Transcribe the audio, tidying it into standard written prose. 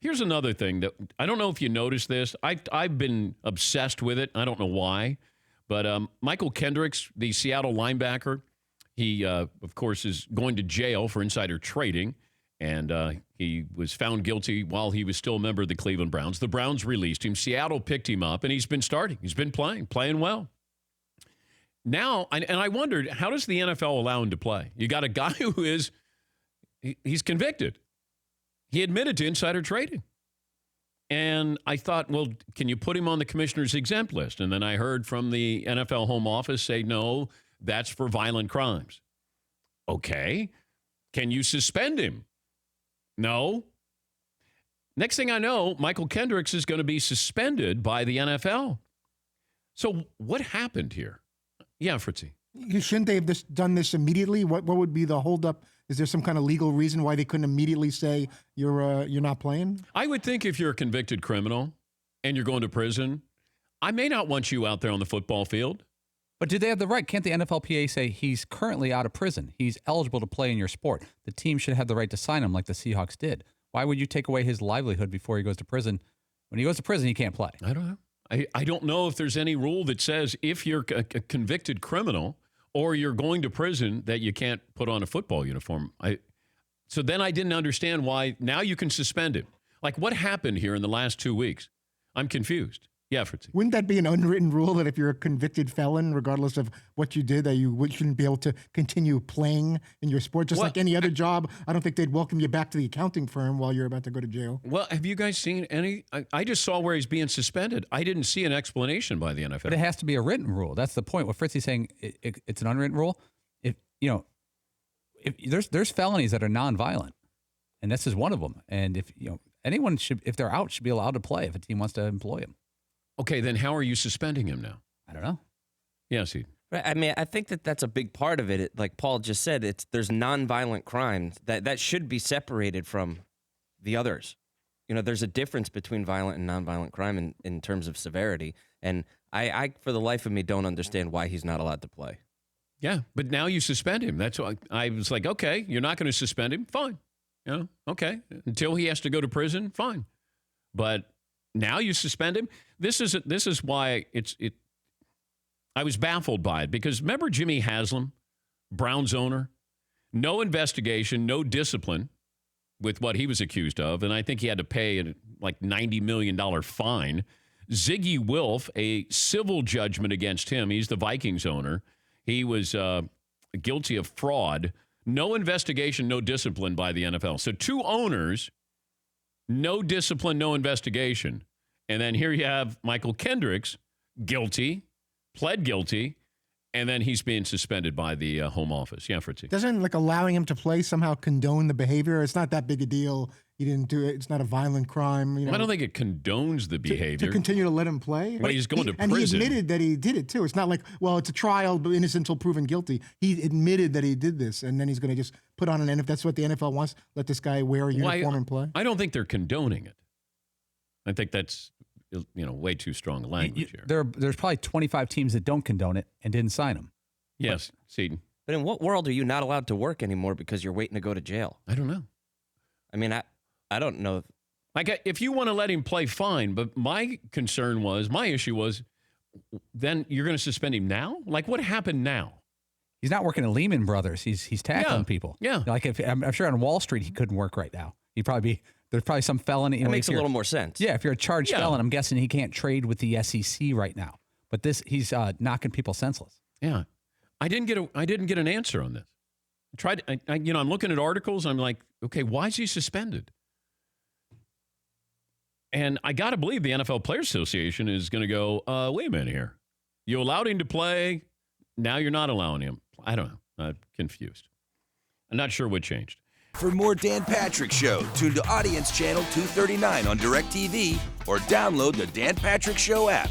Here's another thing that I don't know if you noticed this. I've been obsessed with it. I don't know why. But Mychal Kendricks, the Seattle linebacker, he, of course, is going to jail for insider trading. And he was found guilty while he was still a member of the Cleveland Browns. The Browns released him. Seattle picked him up, and he's been starting. He's been playing well. Now, and I wondered, how does the NFL allow him to play? You got a guy who he's convicted. He admitted to insider trading. And I thought, well, can you put him on the commissioner's exempt list? And then I heard from the NFL home office say, no, that's for violent crimes. Okay. Can you suspend him? No. Next thing I know, Mychal Kendricks is going to be suspended by the NFL. So what happened here? Yeah, Fritzy. Shouldn't they have done this immediately? What would be the holdup? Is there some kind of legal reason why they couldn't immediately say you're not playing? I would think if you're a convicted criminal and you're going to prison, I may not want you out there on the football field. But do they have the right? Can't the NFLPA say he's currently out of prison? He's eligible to play in your sport. The team should have the right to sign him like the Seahawks did. Why would you take away his livelihood before he goes to prison? When he goes to prison, he can't play. I don't know. I don't know if there's any rule that says if you're a convicted criminal or you're going to prison that you can't put on a football uniform. So then I didn't understand why now you can suspend him. Like, what happened here in the last 2 weeks? I'm confused. Yeah, Fritzy. Wouldn't that be an unwritten rule that if you're a convicted felon, regardless of what you did, that you shouldn't be able to continue playing in your sport? Just like any other job, I don't think they'd welcome you back to the accounting firm while you're about to go to jail. Well, have you guys seen any? I just saw where he's being suspended. I didn't see an explanation by the NFL. But it has to be a written rule. That's the point. What Fritzy's saying, it's an unwritten rule. If there's felonies that are nonviolent, and this is one of them. And if anyone if they're out, should be allowed to play if a team wants to employ him. Okay, then how are you suspending him now? I don't know. Yeah, see. Right. I mean, I think that's a big part of it. Like Paul just said, there's nonviolent crimes that should be separated from the others. There's a difference between violent and nonviolent crime in terms of severity. And I, for the life of me, don't understand why he's not allowed to play. Yeah, but now you suspend him. That's why I was like, okay, you're not going to suspend him? Fine. Okay. Until he has to go to prison, fine. But now you suspend him? This is why I was baffled by it, because remember Jimmy Haslam, Browns owner, no investigation, no discipline with what he was accused of, and I think he had to pay like $90 million fine. Ziggy Wilf, a civil judgment against him. He's the Vikings owner. He was guilty of fraud. No investigation, no discipline by the NFL. So 2 owners, no discipline, no investigation. And then here you have Mychal Kendricks, guilty, pled guilty, and then he's being suspended by the home office. Yeah, Fritzy. Doesn't allowing him to play somehow condone the behavior? It's not that big a deal. He didn't do it. It's not a violent crime. I don't think it condones the behavior. To continue to let him play? But he's going to prison. And he admitted that he did it, too. It's not like, well, it's a trial, but innocent until proven guilty. He admitted that he did this, and then he's going to just put on if that's what the NFL wants, let this guy wear a uniform and play? I don't think they're condoning it. I think that's way too strong language here. There's probably 25 teams that don't condone it and didn't sign him. Yes, Seton. But in what world are you not allowed to work anymore because you're waiting to go to jail? I don't know. I mean, I don't know. Like, if you want to let him play, fine. But my issue was, then you're going to suspend him now? Like, what happened now? He's not working at Lehman Brothers. He's tackling people. Yeah. Like, I'm sure on Wall Street he couldn't work right now. There's probably some felony. It makes a little more sense. Yeah, if you're a charged felon, I'm guessing he can't trade with the SEC right now. But he's knocking people senseless. Yeah. I didn't get an answer on this. I'm looking at articles. I'm like, okay, why is he suspended? And I got to believe the NFL Players Association is going to go, wait a minute here. You allowed him to play. Now you're not allowing him. I don't know. I'm confused. I'm not sure what changed. For more Dan Patrick Show, tune to Audience Channel 239 on DirecTV or download the Dan Patrick Show app.